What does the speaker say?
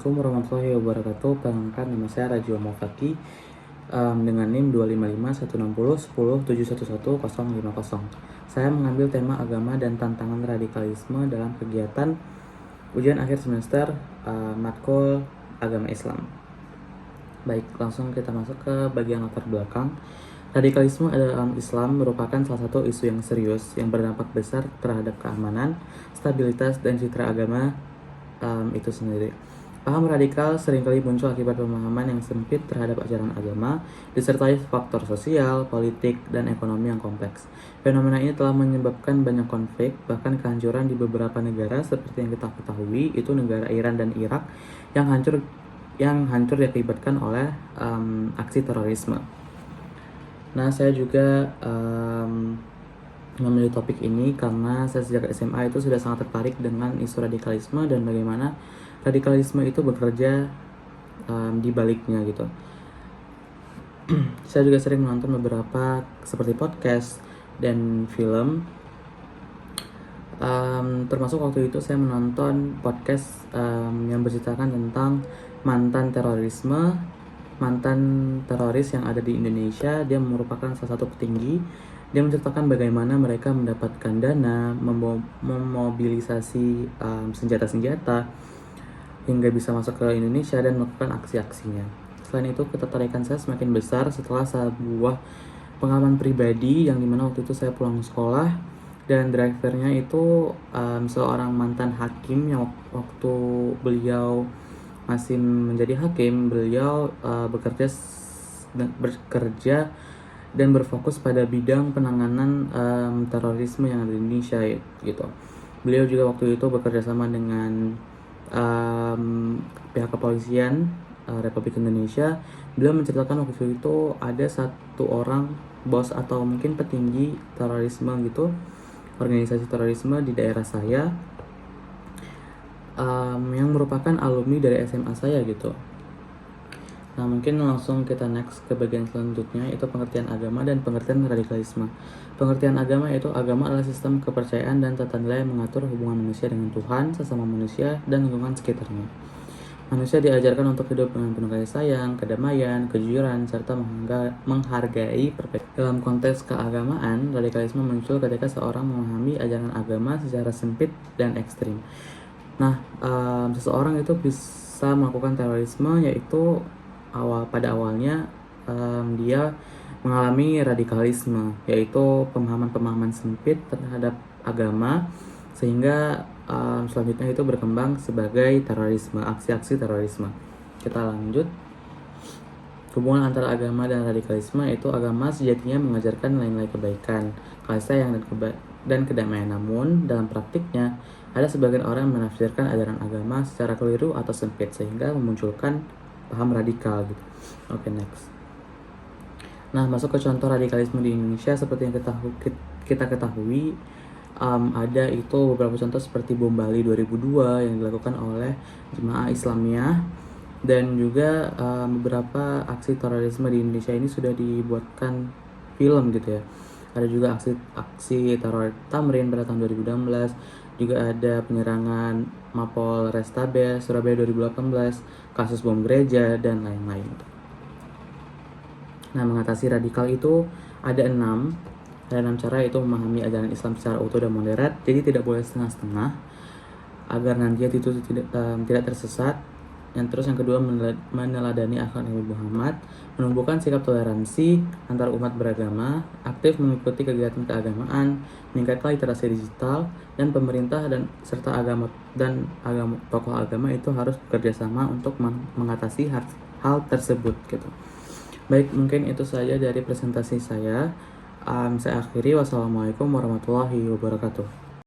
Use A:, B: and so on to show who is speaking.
A: Assalamualaikum warahmatullahi wabarakatuh. Perkenalkan, nama saya Rajwa Mofaki dengan NIM 25516010107111050. Saya mengambil tema agama dan tantangan radikalisme dalam kegiatan ujian akhir semester matkul agama Islam. Baik, langsung kita masuk ke bagian latar belakang. Radikalisme dalam Islam merupakan salah satu isu yang serius yang berdampak besar terhadap keamanan, stabilitas, dan citra agama itu sendiri. Paham radikal seringkali muncul akibat pemahaman yang sempit terhadap ajaran agama, disertai faktor sosial, politik, dan ekonomi yang kompleks. Fenomena ini telah menyebabkan banyak konflik, bahkan kehancuran di beberapa negara seperti yang kita ketahui, itu negara Iran dan Irak yang hancur diakibatkan oleh aksi terorisme. Nah, saya juga memilih topik ini karena saya sejak SMA itu sudah sangat tertarik dengan isu radikalisme dan bagaimana radikalisme itu bekerja di baliknya gitu. Saya juga sering menonton beberapa seperti podcast dan film. Termasuk waktu itu saya menonton podcast yang berceritakan tentang mantan teroris yang ada di Indonesia. Dia merupakan salah satu petinggi. Dia menceritakan bagaimana mereka mendapatkan dana, memobilisasi senjata-senjata hingga bisa masuk ke Indonesia dan melakukan aksi-aksinya. Selain itu, ketertarikan saya semakin besar setelah sebuah pengalaman pribadi yang dimana waktu itu saya pulang sekolah dan drivernya itu seorang mantan hakim yang waktu beliau masih menjadi hakim, beliau bekerja dan berfokus pada bidang penanganan terorisme yang ada di Indonesia gitu. Beliau juga waktu itu bekerja sama dengan pihak kepolisian Republik Indonesia. Beliau menceritakan waktu itu ada satu orang bos atau mungkin petinggi terorisme gitu, organisasi terorisme di daerah saya yang merupakan alumni dari SMA saya gitu. Nah, mungkin langsung kita next ke bagian selanjutnya, itu pengertian agama dan pengertian radikalisme. Pengertian agama yaitu agama adalah sistem kepercayaan dan tata nilai yang mengatur hubungan manusia dengan Tuhan, sesama manusia, dan lingkungan sekitarnya. Manusia diajarkan untuk hidup dengan penuh kasih sayang, kedamaian, kejujuran, serta menghargai perbedaan. Dalam konteks keagamaan, radikalisme muncul ketika seorang memahami ajaran agama secara sempit dan ekstrim. Nah, seseorang itu bisa melakukan terorisme yaitu pada awalnya dia mengalami radikalisme, yaitu pemahaman-pemahaman sempit terhadap agama, sehingga selanjutnya itu berkembang sebagai terorisme, aksi-aksi terorisme. Kita lanjut. Hubungan antara agama dan radikalisme yaitu agama sejatinya mengajarkan nilai-nilai kebaikan, kasih sayang, dan kedamaian. Namun dalam praktiknya ada sebagian orang yang menafsirkan ajaran agama secara keliru atau sempit sehingga memunculkan paham radikal gitu. Oke, next. Nah, masuk ke contoh radikalisme di Indonesia seperti yang kita ketahui, ada itu beberapa contoh seperti Bom Bali 2002 yang dilakukan oleh Jemaah Islamiyah, dan juga beberapa aksi terorisme di Indonesia ini sudah dibuatkan film gitu ya. Ada juga aksi teror Tamrin pada tahun 2016, juga ada penyerangan Mapol Restabes Surabaya 2018, kasus bom gereja, dan lain-lain. Nah, mengatasi radikal itu ada 6 cara, yaitu memahami ajaran Islam secara utuh dan moderat, jadi tidak boleh setengah-setengah agar nanti itu tidak tersesat. Yang kedua, meneladani akhlak Nabi Muhammad, menumbuhkan sikap toleransi antar umat beragama, aktif mengikuti kegiatan keagamaan, meningkatkan literasi digital, dan pemerintah serta tokoh agama itu harus bekerja sama untuk mengatasi hal tersebut gitu. Baik, mungkin itu saja dari presentasi saya. Saya akhiri. Wassalamualaikum warahmatullahi wabarakatuh.